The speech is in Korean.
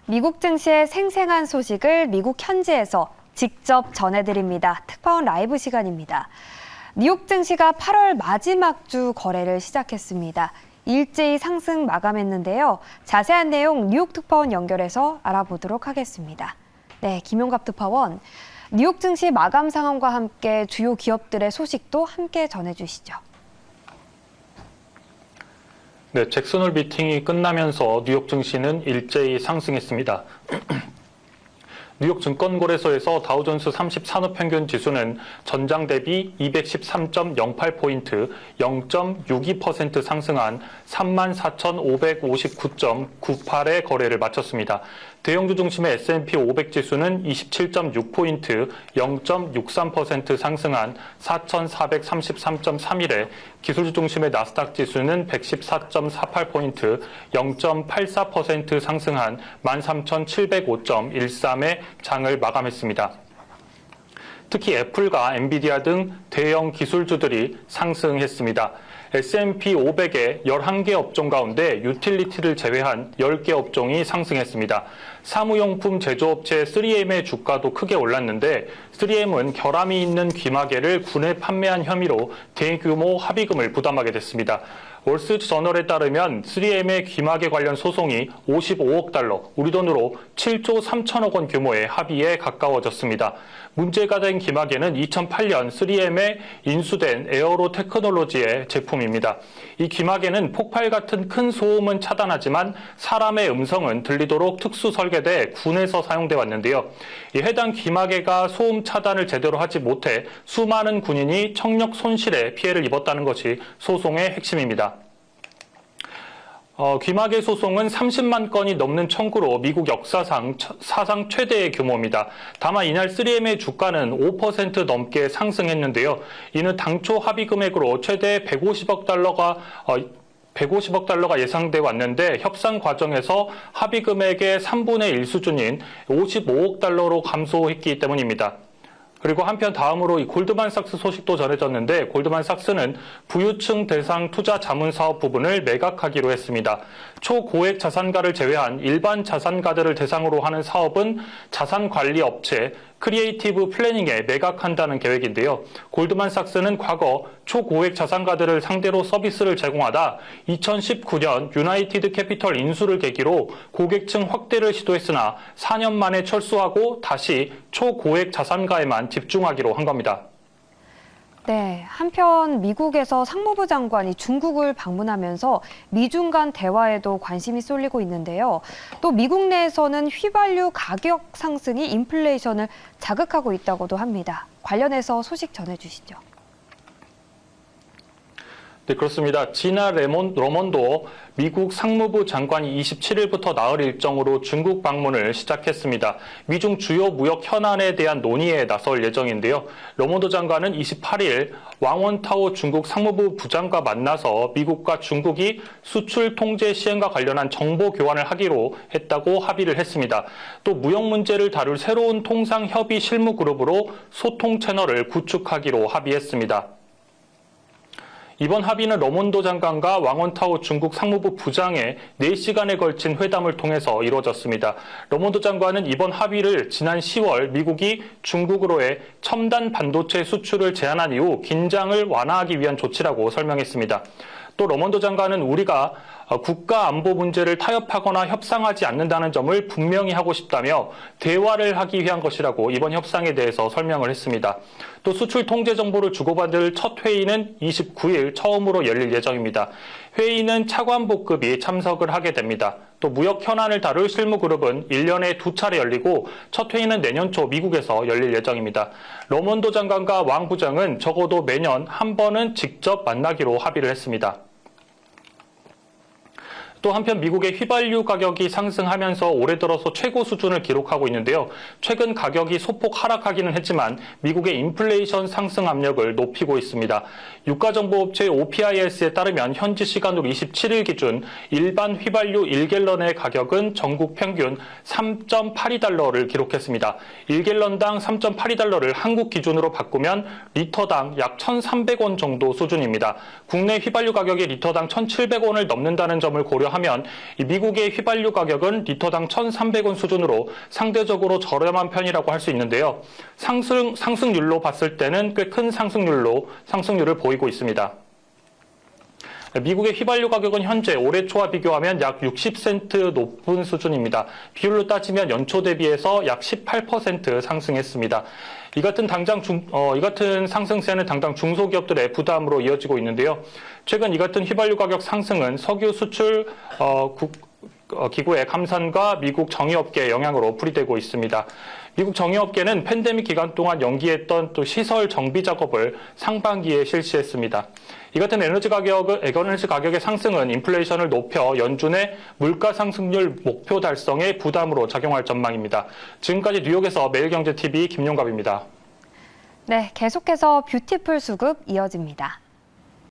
미국 증시의 생생한 소식을 미국 현지에서 직접 전해드립니다. 특파원 라이브 시간입니다. 뉴욕 증시가 8월 마지막 주 거래를 시작했습니다. 일제히 상승 마감했는데요. 자세한 내용 뉴욕 특파원 연결해서 알아보도록 하겠습니다. 네, 김용갑 특파원. 뉴욕 증시 마감 상황과 함께 주요 기업들의 소식도 함께 전해주시죠. 네, 잭슨홀 미팅이 끝나면서 뉴욕 증시는 일제히 상승했습니다. 뉴욕 증권거래소에서 다우존스 30 산업평균 지수는 전장 대비 213.08포인트, 0.62% 상승한 34,559.98의 거래를 마쳤습니다. 대형주 중심의 S&P 500 지수는 27.6포인트, 0.63% 상승한 4,433.31에 기술주 중심의 나스닥 지수는 114.48포인트, 0.84% 상승한 13,705.13의 장을 마감했습니다. 특히 애플과 엔비디아 등 대형 기술주들이 상승했습니다. S&P 500의 11개 업종 가운데 유틸리티를 제외한 10개 업종이 상승했습니다. 사무용품 제조업체 3M의 주가도 크게 올랐는데 3M은 결함이 있는 귀마개를 군에 판매한 혐의로 대규모 합의금을 부담하게 됐습니다. 월스트리트저널에 따르면 3M의 귀마개 관련 소송이 55억 달러, 우리 돈으로 7조 3천억 원 규모의 합의에 가까워졌습니다. 문제가 된 귀마개는 2008년 3M에 인수된 에어로 테크놀로지의 제품입니다. 이 귀마개는 폭발 같은 큰 소음은 차단하지만 사람의 음성은 들리도록 특수 설계돼 군에서 사용돼 왔는데요. 이 해당 귀마개가 소음 차단을 제대로 하지 못해 수많은 군인이 청력 손실에 피해를 입었다는 것이 소송의 핵심입니다. 귀마개 소송은 30만 건이 넘는 청구로 미국 역사상 사상 최대의 규모입니다. 다만 이날 3M의 주가는 5% 넘게 상승했는데요. 이는 당초 합의 금액으로 최대 150억 달러가 예상돼 왔는데 협상 과정에서 합의 금액의 3분의 1 수준인 55억 달러로 감소했기 때문입니다. 그리고 한편 다음으로 이 골드만삭스 소식도 전해졌는데 골드만삭스는 부유층 대상 투자 자문 사업 부분을 매각하기로 했습니다. 초고액 자산가를 제외한 일반 자산가들을 대상으로 하는 사업은 자산관리 업체 크리에이티브 플래닝에 매각한다는 계획인데요. 골드만삭스는 과거 초고액 자산가들을 상대로 서비스를 제공하다 2019년 유나이티드 캐피털 인수를 계기로 고객층 확대를 시도했으나 4년 만에 철수하고 다시 초고액 자산가에만 집중하기로 한 겁니다. 네, 한편 미국에서 상무부 장관이 중국을 방문하면서 미중 간 대화에도 관심이 쏠리고 있는데요. 또 미국 내에서는 휘발유 가격 상승이 인플레이션을 자극하고 있다고도 합니다. 관련해서 소식 전해주시죠. 네, 그렇습니다. 지나 러먼도 미국 상무부 장관이 27일부터 나흘 일정으로 중국 방문을 시작했습니다. 미중 주요 무역 현안에 대한 논의에 나설 예정인데요. 러먼도 장관은 28일 왕원타오 중국 상무부 부장과 만나서 미국과 중국이 수출 통제 시행과 관련한 정보 교환을 하기로 했다고 합의를 했습니다. 또 무역 문제를 다룰 새로운 통상 협의 실무 그룹으로 소통 채널을 구축하기로 합의했습니다. 이번 합의는 러먼도 장관과 왕원타오 중국 상무부 부장의 4시간에 걸친 회담을 통해서 이루어졌습니다. 러먼도 장관은 이번 합의를 지난 10월 미국이 중국으로의 첨단 반도체 수출을 제한한 이후 긴장을 완화하기 위한 조치라고 설명했습니다. 또 러먼도 장관은 우리가 국가 안보 문제를 타협하거나 협상하지 않는다는 점을 분명히 하고 싶다며 대화를 하기 위한 것이라고 이번 협상에 대해서 설명을 했습니다. 또 수출 통제 정보를 주고받을 첫 회의는 29일 처음으로 열릴 예정입니다. 회의는 차관복급이 참석을 하게 됩니다. 또 무역 현안을 다룰 실무그룹은 1년에 2차례 열리고 첫 회의는 내년 초 미국에서 열릴 예정입니다. 러먼도 장관과 왕 부장은 적어도 매년 한 번은 직접 만나기로 합의를 했습니다. 또 한편 미국의 휘발유 가격이 상승하면서 올해 들어서 최고 수준을 기록하고 있는데요. 최근 가격이 소폭 하락하기는 했지만 미국의 인플레이션 상승 압력을 높이고 있습니다. 유가정보업체 OPIS에 따르면 현지 시간으로 27일 기준 일반 휘발유 1갤런의 가격은 전국 평균 3.82달러를 기록했습니다. 1갤런당 3.82달러를 한국 기준으로 바꾸면 리터당 약 1,300원 정도 수준입니다. 국내 휘발유 가격이 리터당 1,700원을 넘는다는 점을 고려하면 비교하면 이 미국의 휘발유 가격은 리터당 1,300원 수준으로 상대적으로 저렴한 편이라고 할 수 있는데요. 상승률로 봤을 때는 꽤 큰 상승률을 보이고 있습니다. 미국의 휘발유 가격은 현재 올해 초와 비교하면 약 60센트 높은 수준입니다. 비율로 따지면 연초 대비해서 약 18% 상승했습니다. 이 같은 상승세는 당장 중소기업들의 부담으로 이어지고 있는데요. 최근 이 같은 휘발유 가격 상승은 석유 수출 기구의 감산과 미국 정유업계의 영향으로 풀이되고 있습니다. 미국 정유업계는 팬데믹 기간 동안 연기했던 또 시설 정비 작업을 상반기에 실시했습니다. 이 같은 에너지 가격의 상승은 인플레이션을 높여 연준의 물가 상승률 목표 달성에 부담으로 작용할 전망입니다. 지금까지 뉴욕에서 매일경제TV 김용갑입니다. 네, 계속해서 뷰티풀 수급 이어집니다.